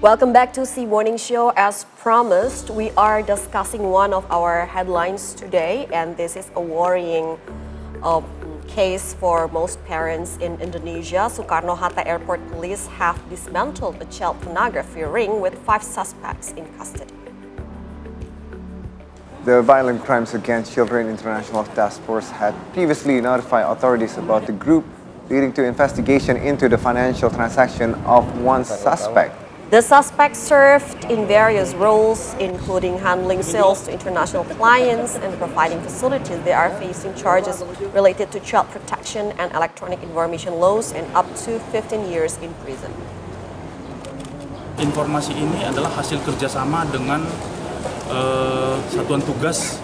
Welcome back to C Morning Show. As promised, we are discussing one of our headlines today, and this is a worrying case for most parents in Indonesia. Soekarno-Hatta Airport police have dismantled a child pornography ring with 5 suspects in custody. The Violent Crimes Against Children International Task Force had previously notified authorities about the group, leading to investigation into the financial transaction of one suspect. The suspects served in various roles, including handling sales to international clients and providing facilities. They are facing charges related to child protection and electronic information laws and up to 15 years in prison. Informasi ini adalah hasil kerjasama dengan Satuan Tugas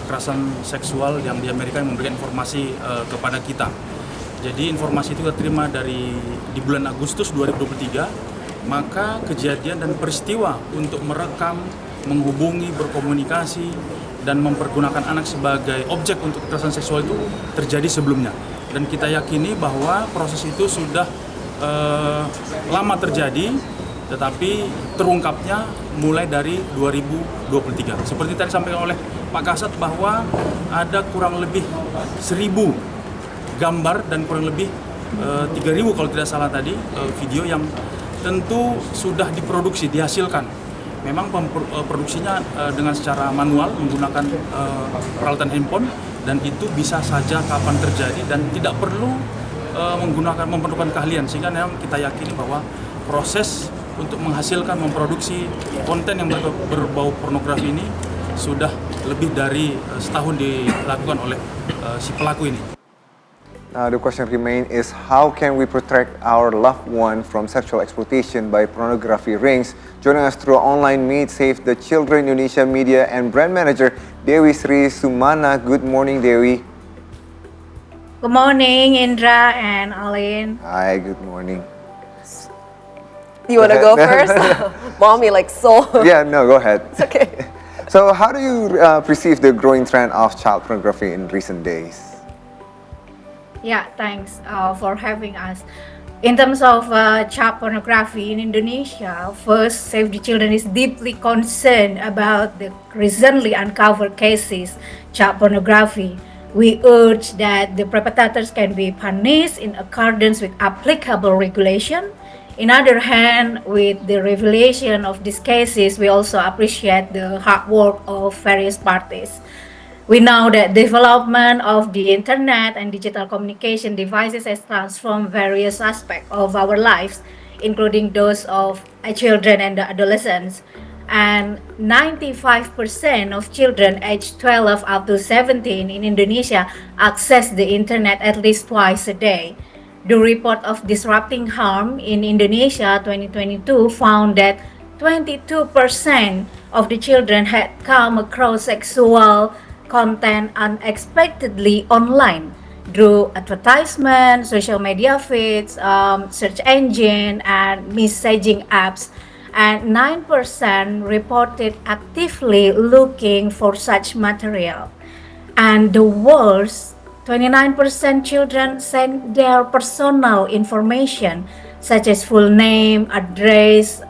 Kekerasan Seksual yang di Amerika yang memberikan informasi kepada kita. Jadi informasi itu kita terima di bulan Agustus 2023. Maka kejadian dan peristiwa untuk merekam, menghubungi, berkomunikasi, dan mempergunakan anak sebagai objek untuk kekerasan seksual itu terjadi sebelumnya. Dan kita yakini bahwa proses itu sudah lama terjadi, tetapi terungkapnya mulai dari 2023. Seperti tadi disampaikan oleh Pak Kasat bahwa ada kurang lebih 1.000 gambar dan kurang lebih 3.000 kalau tidak salah tadi video yang tentu sudah diproduksi, dihasilkan. Memang produksinya dengan secara manual menggunakan peralatan handphone, dan itu bisa saja kapan terjadi dan tidak perlu memerlukan keahlian, sehingga memang kita yakini bahwa proses untuk menghasilkan, memproduksi konten yang berbau pornografi ini sudah lebih dari setahun dilakukan oleh si pelaku ini. Now the question remains is how can we protect our loved one from sexual exploitation by pornography rings? Joining us through online meet, Save the Children Indonesia Media and Brand Manager Dewi Sri Sumanah. Good morning, Dewi. Good morning, Indra and Alin. Hi, good morning. You want to go first? Mommy, Yeah, no, go ahead. It's okay. So how do you perceive the growing trend of child pornography in recent days? Yeah, thanks for having us. In terms of child pornography in Indonesia, first, Save the Children is deeply concerned about the recently uncovered cases child pornography. We urge that the perpetrators can be punished in accordance with applicable regulation. On the other hand, with the revelation of these cases, we also appreciate the hard work of various parties. We know that development of the internet and digital communication devices has transformed various aspects of our lives, including those of children and adolescents. And 95% of children aged 12 up to 17 in Indonesia access the internet at least twice a day. The report of Disrupting Harm in Indonesia 2022 found that 22% of the children had come across sexual content unexpectedly online through advertisement, social media feeds, search engine, and messaging apps. And 9% reported actively looking for such material. And the worst, 29% children send their personal information, such as full name, address,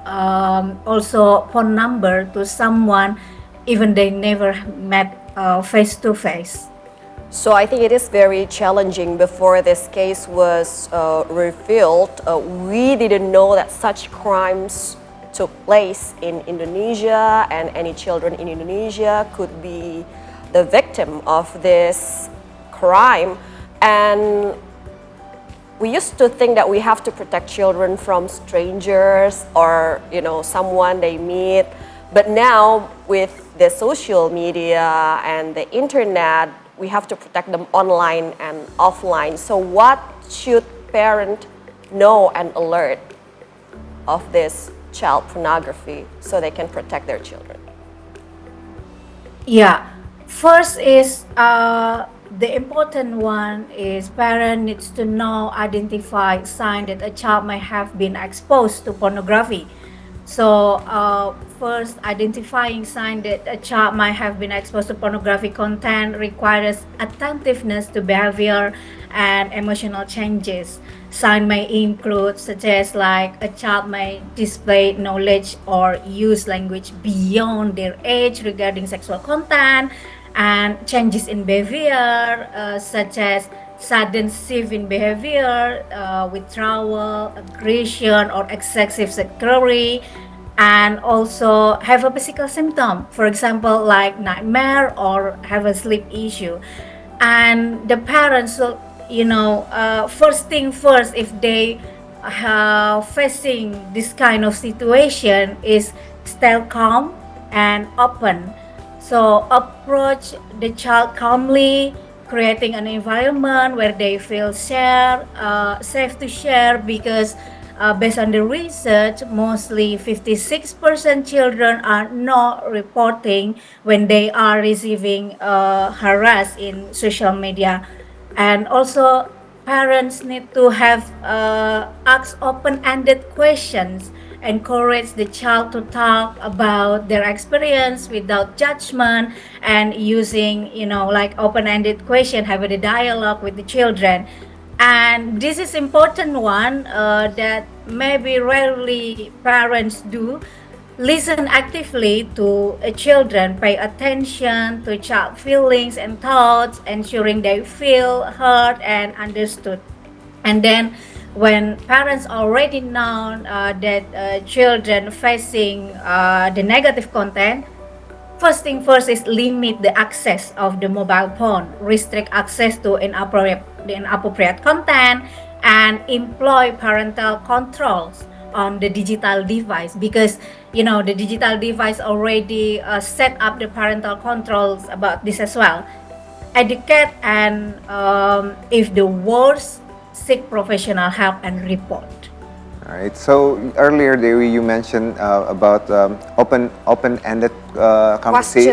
also phone number to someone even they never met face to face. So I think it is very challenging. Before this case was revealed, we didn't know that such crimes took place in Indonesia, and any children in Indonesia could be the victim of this crime. And we used to think that we have to protect children from strangers or someone they meet. But now with the social media and the internet, we have to protect them online and offline. So what should parents know and alert of this child pornography so they can protect their children? Yeah, first is the important one is parent needs to know, identify sign that a child may have been exposed to pornography. So, first, identifying sign that a child might have been exposed to pornography content requires attentiveness to behavior and emotional changes. Sign may include such as like a child may display knowledge or use language beyond their age regarding sexual content, and changes in behavior such as sudden shift in behavior, withdrawal, aggression, or excessive security, and also have a physical symptom, for example, like nightmare or have a sleep issue. And the parents will, first thing first, if they facing this kind of situation, is stay calm and open. So approach the child calmly, creating an environment where they feel safe to share, because based on the research, mostly 56% children are not reporting when they are receiving harass in social media. And also, parents need to have ask open-ended questions, encourage the child to talk about their experience without judgment, and using, like open-ended question, have a dialogue with the children. And this is important one that maybe rarely parents do. Listen actively to children, pay attention to child feelings and thoughts, ensuring they feel heard and understood. And then when parents already know that children facing the negative content, first thing first is limit the access of the mobile phone, restrict access to inappropriate content, and employ parental controls on the digital device, because the digital device already set up the parental controls about this as well. Educate, and if the worst, seek professional help and report. All right. So earlier, Dewi, you mentioned about open-ended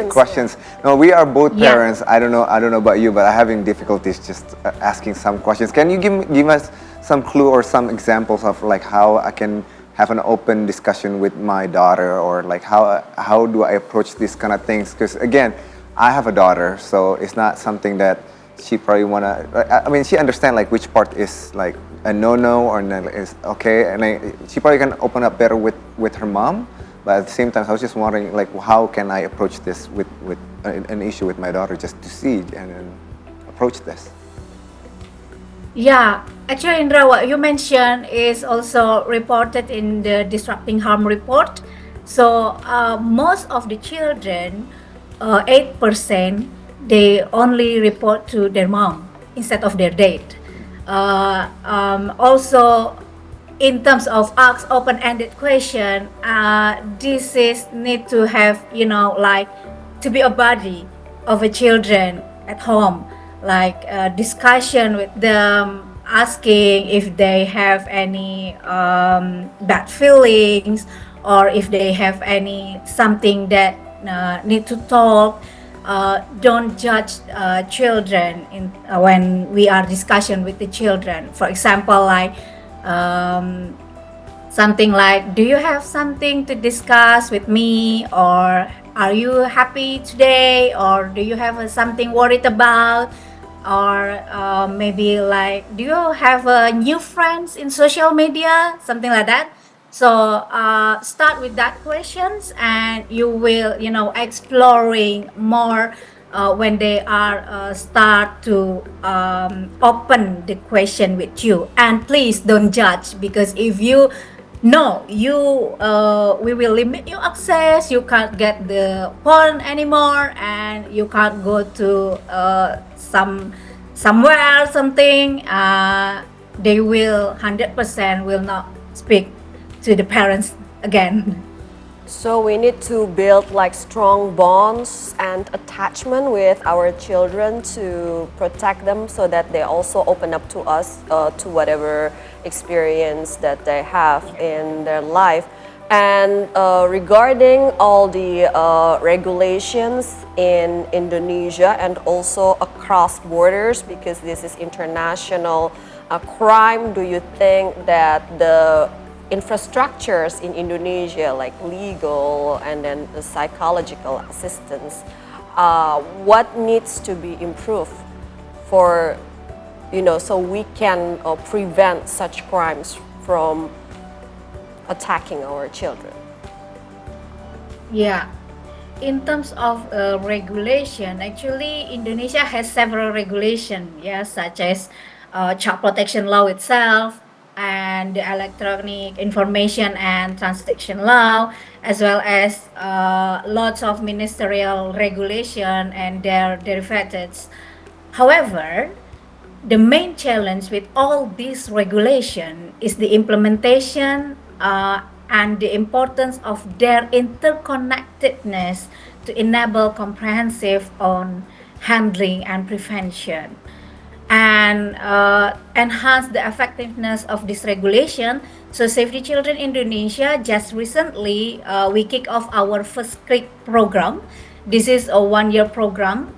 questions. No, we are both Yeah. parents. I don't know about you, but I'm having difficulties just asking some questions. Can you give us some clue or some examples of like how I can have an open discussion with my daughter, or like how do I approach these kind of things? Because again, I have a daughter, so it's not something that she probably wanna. I mean, she understand like which part is like a no or is okay, and she probably can open up better with her mom. But at the same time, I was just wondering like how can I approach this with an issue with my daughter, just to see and approach this. Yeah, actually, Indra, what you mentioned is also reported in the Disrupting Harm report. So most of the children, 8%, they only report to their mom instead of their dad. Also, in terms of ask open-ended question, this is need to have, like to be a buddy of a children at home, like discussion with them, asking if they have any bad feelings, or if they have any something that need to talk. Don't judge children when we are discussion with the children. For example, like um, something like, do you have something to discuss with me, or are you happy today, or do you have something worried about, or maybe like, do you have new friends in social media, something like that. So start with that questions, and you will exploring more when they are start to open the question with you. And please don't judge, because if you no you we will limit your access, you can't get the porn anymore, and you can't go to somewhere something, they will 100% will not speak to the parents again. So we need to build like strong bonds and attachment with our children to protect them, so that they also open up to us, to whatever experience that they have in their life. And regarding all the regulations in Indonesia and also across borders, because this is international crime, do you think that the infrastructures in Indonesia, like legal and then the psychological assistance, what needs to be improved for, so we can prevent such crimes from attacking our children? Yeah, in terms of regulation, actually Indonesia has several regulation, yeah, such as child protection law itself and the electronic information and transaction law, as well as lots of ministerial regulation and their derivatives. However, the main challenge with all this regulation is the implementation and the importance of their interconnectedness to enable comprehensive on handling and prevention and enhance the effectiveness of this regulation. So Save the Children Indonesia just recently we kick off our first click program. This is a one-year program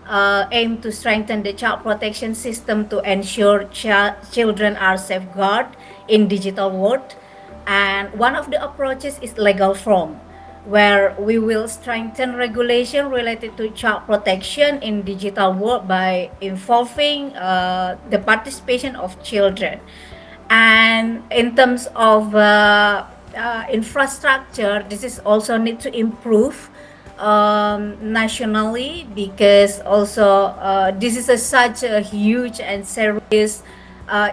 aimed to strengthen the child protection system to ensure children are safeguarded in digital world. And one of the approaches is legal form, where we will strengthen regulation related to child protection in digital world by involving the participation of children. And in terms of infrastructure, this is also need to improve nationally, because also this is such a huge and serious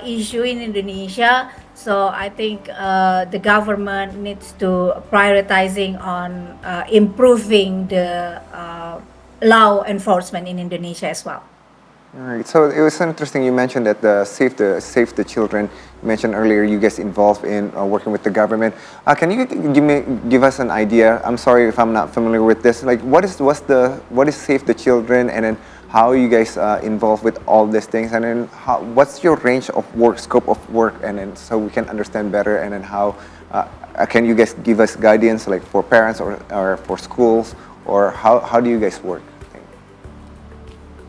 issue in Indonesia. So I think the government needs to prioritizing on improving the law enforcement in Indonesia as well. All right. So it was interesting. You mentioned that the Save the Children. You mentioned earlier you guys involved in working with the government. Can you give us an idea? I'm sorry if I'm not familiar with this. Like, what is Save the Children, and then how are you guys involved with all these things, and then what's your range of work, scope of work, and then so we can understand better, and then how can you guys give us guidance, like for parents or for schools, or how do you guys work?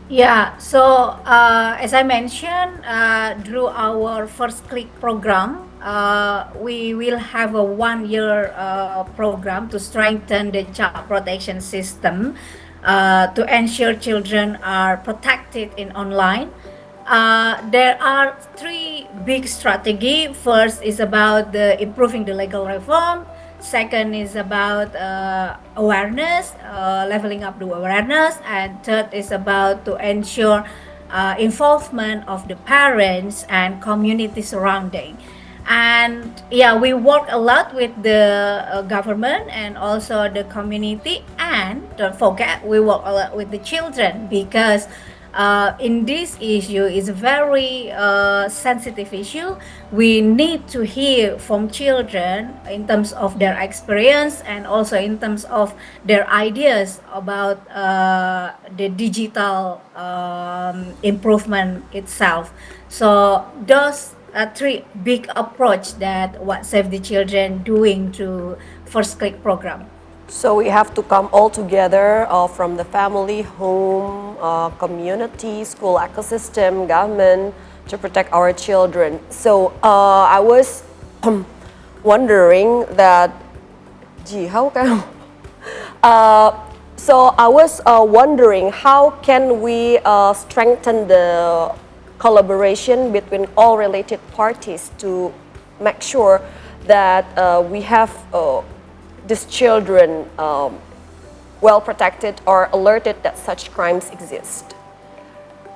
Yeah, so as I mentioned, through our first click program, we will have a 1-year program to strengthen the child protection system to ensure children are protected in online. There are three big strategy. First is about the improving the legal reform. Second is about awareness, leveling up the awareness, and third is about to ensure involvement of the parents and community surrounding. And yeah, we work a lot with the government and also the community, and don't forget we work a lot with the children, because in this issue is a very sensitive issue. We need to hear from children in terms of their experience and also in terms of their ideas about the digital improvement itself. So those are three big approach that what Save the Children doing through First Click program. So we have to come all together from the family, home, community, school ecosystem, government to protect our children. So I was wondering that, gee, how can so I was wondering how can we strengthen the collaboration between all related parties to make sure that we have these children well protected or alerted that such crimes exist.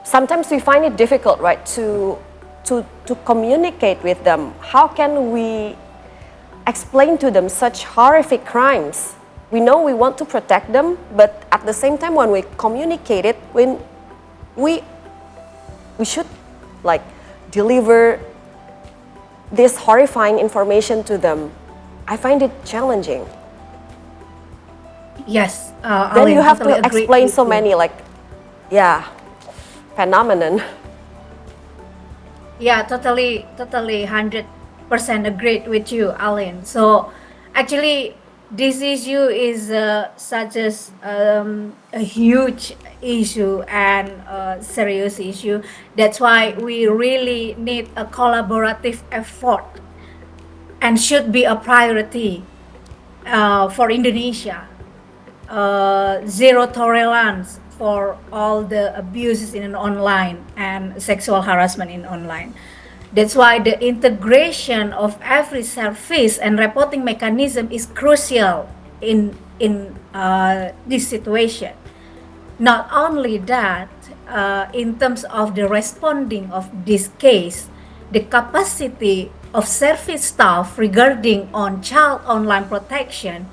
Sometimes we find it difficult, right, to communicate with them. How can we explain to them such horrific crimes? We know we want to protect them, but at the same time when we communicate it, when we should like deliver this horrifying information to them. I find it challenging. Yes, Then you have to explain so many phenomenon. Yeah, totally 100% agreed with you, Alan. So actually, this issue is such as a huge issue and a serious issue. That's why we really need a collaborative effort. and should be a priority for Indonesia. Zero tolerance for all the abuses in online and sexual harassment in online. That's why the integration of every service and reporting mechanism is crucial in this situation. Not only that, in terms of the responding of this case, the capacity of service staff regarding on child online protection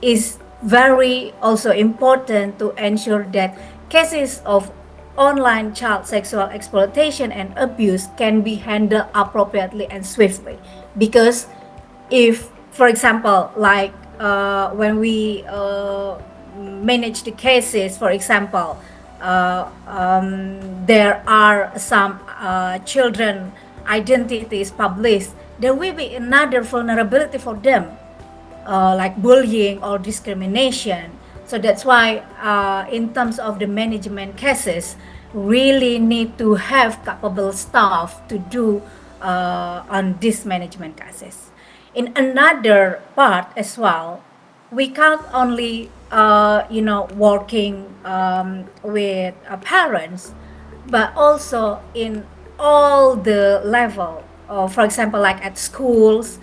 is very also important to ensure that cases of online child sexual exploitation and abuse can be handled appropriately and swiftly. Because if, for example, like when we manage the cases, for example, there are some children identities published, there will be another vulnerability for them, like bullying or discrimination. So that's why, in terms of the management cases, really need to have capable staff to do on these management cases. In another part as well, we can't only working with parents, but also in all the level. For example, like at schools,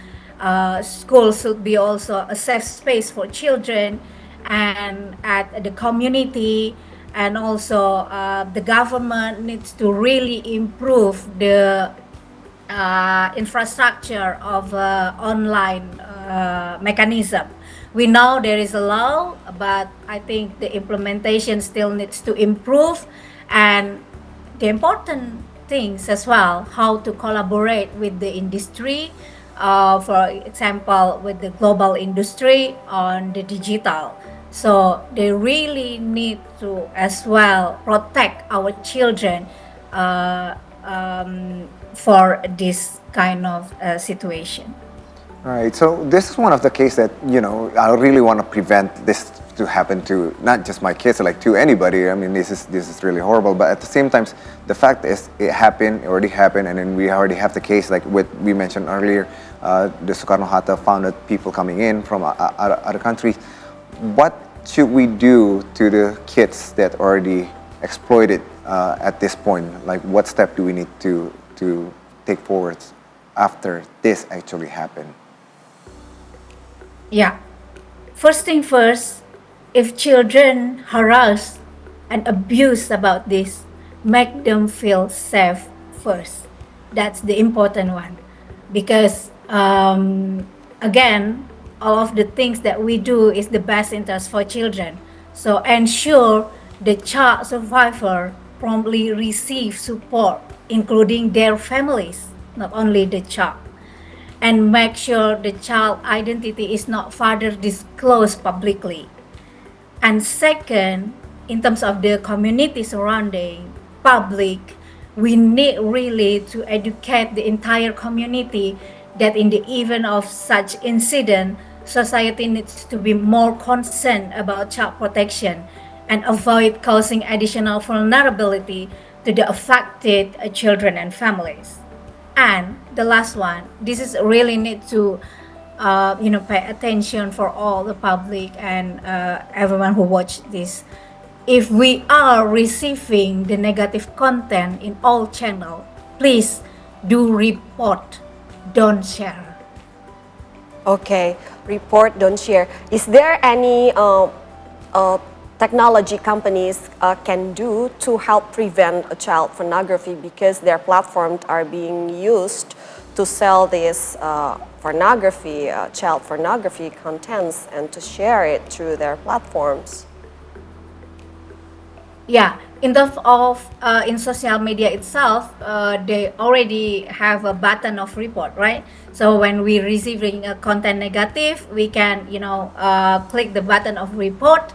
schools should be also a safe space for children, and at the community, and also the government needs to really improve the infrastructure of online mechanism. We know there is a law, but I think the implementation still needs to improve, and the important things as well, how to collaborate with the industry, for example, with the global industry on the digital. So they really need to as well protect our children uh, for this kind of situation. All right, so this is one of the cases that, I really want to prevent this to happen to not just my kids, like to anybody. I mean, this is really horrible, but at the same time, the fact is it happened, it already happened, and then we already have the case, like what we mentioned earlier, the Soekarno-Hatta founded people coming in from other countries. What should we do to the kids that already exploited at this point? Like, what step do we need to take forward after this actually happened? Yeah. First thing first, if children harassed and abused about this, make them feel safe first. That's the important one. Because again, all of the things that we do is the best interest for children. So ensure the child survivor promptly receive support, including their families, not only the child, and make sure the child identity is not further disclosed publicly. And second, in terms of the community surrounding public, we need really to educate the entire community that in the event of such incident, society needs to be more concerned about child protection and avoid causing additional vulnerability to the affected children and families. And the last one, this is really need to pay attention for all the public and everyone who watch this. If we are receiving the negative content in all channel, please do report, don't share. Okay, report, don't share. Is there any technology companies can do to help prevent child pornography, because their platforms are being used to sell this pornography, child pornography contents, and to share it through their platforms? Yeah, in terms of in social media itself, they already have a button of report, right? So when we receiving a content negative, we can click the button of report.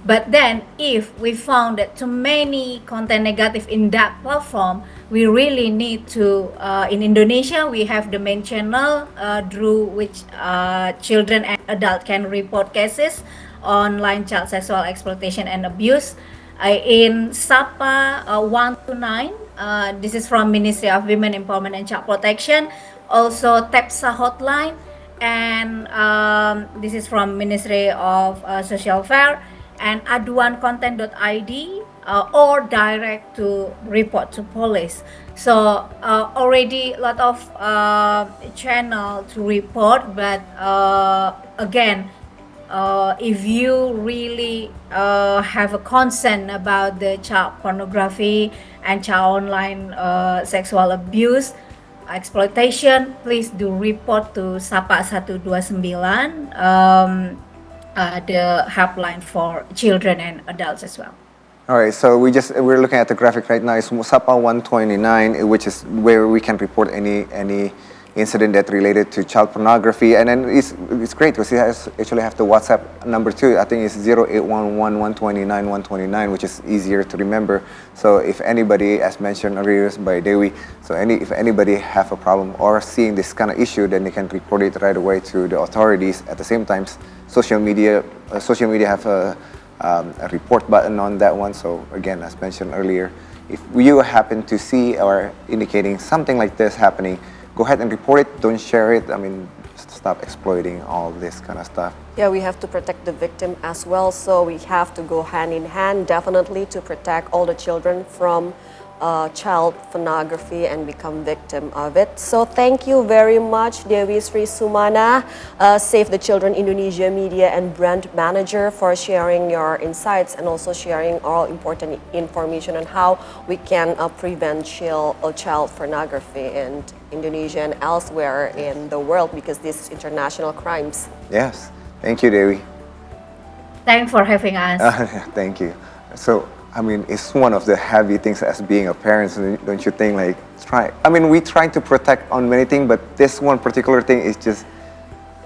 But then if we found that too many content negative in that platform, we really need to, in Indonesia, we have the main channel through which children and adult can report cases online child sexual exploitation and abuse. In SAPA 129, this is from Ministry of Women Empowerment and Child Protection. Also TEPSA hotline and this is from Ministry of Social Affairs and aduancontent.id or direct to report to police. So already a lot of channel to report, but again, if you really have a concern about the child pornography and child online sexual abuse, exploitation, please do report to Sapa 129, the helpline for children and adults as well. All right, so we're looking at the graphic right now. It's Sapa 129, which is where we can report any incident that related to child pornography, and then it's great because it actually have the WhatsApp number too. I think it's 0811-129-129, which is easier to remember. So if anybody, as mentioned earlier by Dewi, if anybody have a problem or seeing this kind of issue, then they can report it right away to the authorities. At the same time, social media have a report button on that one. So again, as mentioned earlier, if you happen to see or indicating something like this happening, go ahead and report it. Don't share it. I mean, stop exploiting all this kind of stuff. Yeah, we have to protect the victim as well. So we have to go hand in hand, definitely, to protect all the children from child pornography and become victim of it. So thank you very much, Dewi Sri Sumanah, Save the Children Indonesia Media and Brand Manager, for sharing your insights and also sharing all important information on how we can prevent child pornography in Indonesia and elsewhere in the world, because this is international crimes. Yes. Thank you, Dewi. Thanks for having us. Thank you. So, I mean, it's one of the heavy things as being a parent, don't you think? Like, we try to protect on many things, but this one particular thing is just...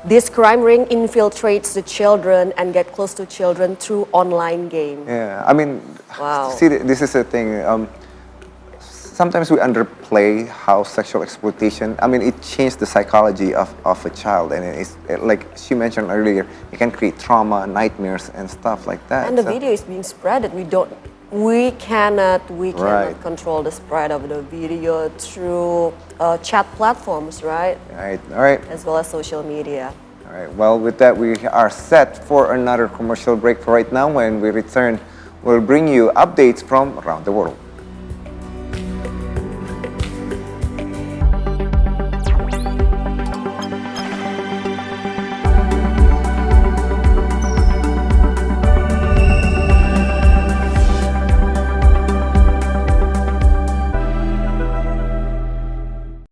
This crime ring infiltrates the children and get close to children through online game. Yeah, I mean, wow. See, this is the thing. Sometimes we underplay how sexual exploitation, it changed the psychology of a child. And it's like she mentioned earlier, it can create trauma, nightmares, and stuff like that. And the video is being spread. We cannot control the spread of the video through chat platforms, right? All right. As well as social media. All right, well, with that, we are set for another commercial break for right now. When we return, we'll bring you updates from around the world.